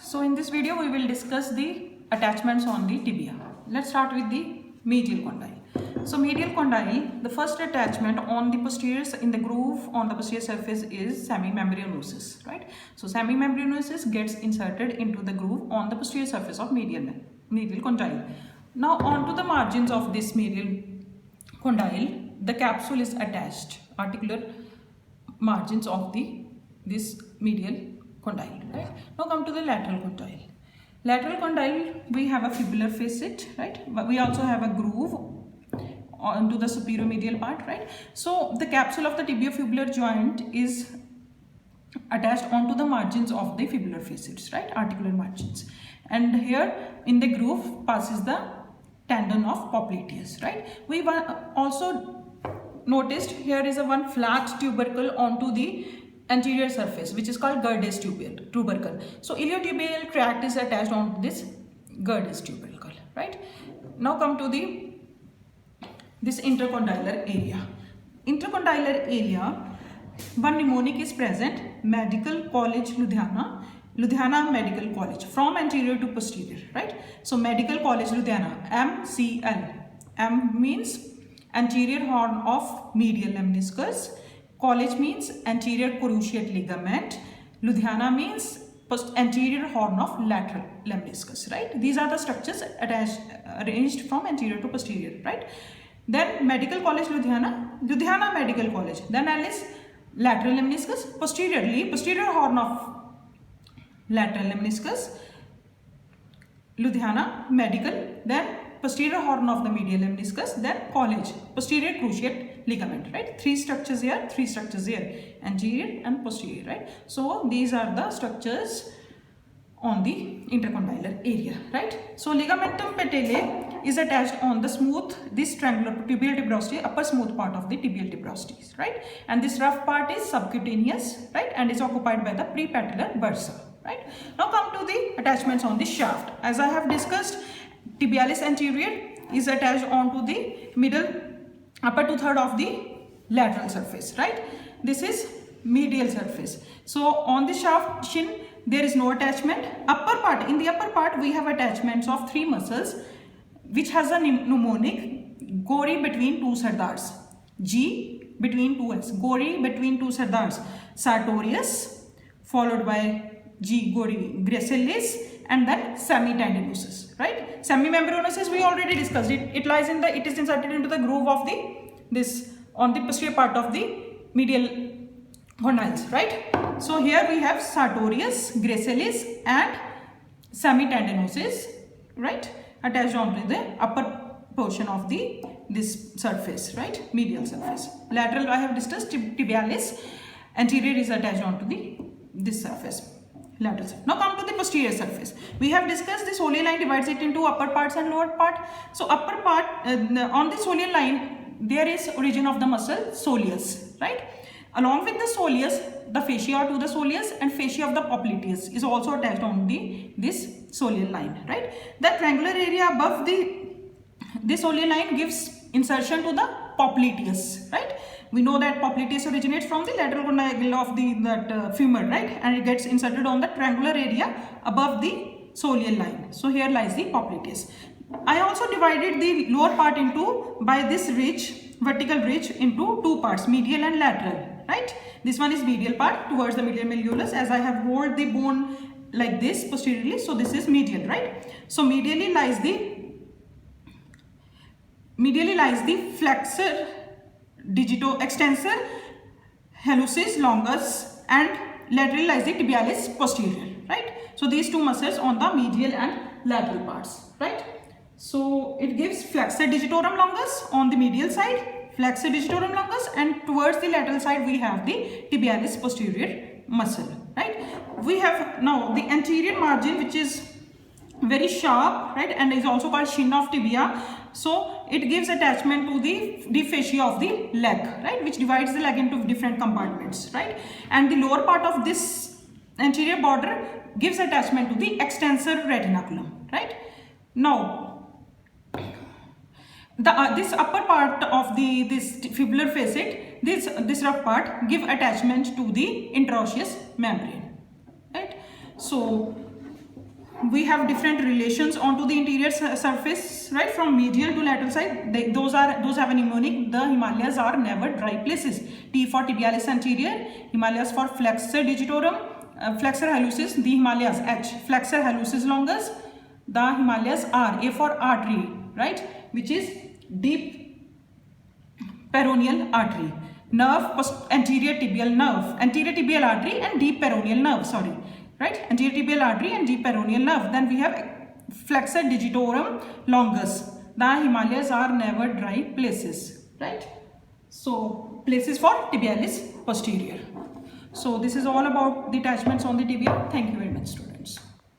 So in this video we will discuss the attachments on the tibia. Let's start with the medial condyle. So medial condyle, the first attachment on the posterior in the groove on the posterior surface is semimembranosus, right? So semimembranosus gets inserted into the groove on the posterior surface of medial condyle. Now onto the margins of this medial condyle, the capsule is attached, articular margins of this medial condyle, right? Now come to the lateral condyle. Lateral condyle, we have a fibular facet, right? But we also have a groove onto the superior medial part, right? So the capsule of the tibiofibular joint is attached onto the margins of the fibular facets, right? Articular margins. And here in the groove passes the tendon of popliteus, right? We also noticed here is a one flat tubercle onto the anterior surface, which is called Gerdes tubercle. So iliotibial tract is attached onto this Gerdes tubercle, right? Now come to this intercondylar area. Intercondylar area, one mnemonic is present: Medical College Ludhiana, Ludhiana Medical College, from anterior to posterior, right? So Medical College Ludhiana, MCL. M means anterior horn of medial lemniscus. College means anterior cruciate ligament. Ludhiana means anterior horn of lateral lemniscus, right? These are the structures attached, arranged from anterior to posterior, right? Then Medical College Ludhiana, Ludhiana Medical College. Then L is lateral lemniscus, posterior horn of lateral lemniscus, Ludhiana Medical, then posterior horn of the medial lemniscus, then college, posterior cruciate ligament, right? Three structures here, anterior and posterior, right? So these are the structures on the intercondylar area, right? So ligamentum patellae is attached on the smooth, this triangular tibial tuberosity, upper smooth part of the tibial tuberosity, right? And this rough part is subcutaneous, right? And is occupied by the prepatellar bursa, right? Now come to the attachments on the shaft. As I have discussed, tibialis anterior is attached onto the middle upper two-third of the lateral surface, right? This is medial surface. So on the shaft shin there is no attachment. In the upper part we have attachments of three muscles which has a mnemonic: Gori between two sardars, G between two S, Gori between two sardars, sartorius, followed by G Gori gracilis, and then semitendinosus, right? Semimembranosus we already discussed. It lies in the, it is inserted into the groove of on the posterior part of the medial condyles, right? So here we have sartorius, gracilis and semitendinosus, right? Attached onto the upper portion of this surface, right? Medial surface. Lateral I have discussed, tibialis anterior is attached onto this surface. Lateral. Now come to the posterior surface. We have discussed the soleal line divides it into upper parts and lower part. So upper part, on the soleal line there is origin of the muscle soleus, right? Along with the soleus, the fascia to the soleus and fascia of the popliteus is also attached on this soleal line, right? The triangular area above the soleal line gives insertion to the popliteus, right? We know that popliteus originates from the lateral condyle of that femur, right? And it gets inserted on the triangular area above the soleal line. So here lies the popliteus. I also divided the lower part by this ridge, vertical ridge, into two parts, medial and lateral, right? This one is medial part towards the medial malleolus, as I have hold the bone like this posteriorly. So this is medial, right? So medially lies the flexor extensor hallucis longus, and laterally lies the tibialis posterior, right? So these two muscles on the medial and lateral parts, right? So it gives flexor digitorum longus on the medial side, flexor digitorum longus, and towards the lateral side we have the tibialis posterior muscle, right? We have now the anterior margin, which is very sharp, right, and is also called shin of tibia. So it gives attachment to the fascia of the leg, right, which divides the leg into different compartments, right? And the lower part of this anterior border gives attachment to the extensor retinaculum, right? Now this upper part of this fibular facet, this rough part, give attachment to the interosseous membrane, right? So we have different relations onto the interior surface, right? From medial to lateral side, those have a mnemonic. The Himalayas are never dry places. T for tibialis anterior, Himalayas for flexor digitorum, flexor hallucis, the Himalayas. H, flexor hallucis longus, the Himalayas. R, A for artery, right, which is deep peroneal artery. Nerve, anterior tibial nerve, anterior tibial artery and deep peroneal nerve, sorry, right, anterior tibial artery and deep peroneal nerve. Then we have flexor digitorum longus. The Himalayas are never dry places, right? So places for tibialis posterior. So this is all about the attachments on the tibia. Thank you very much, students.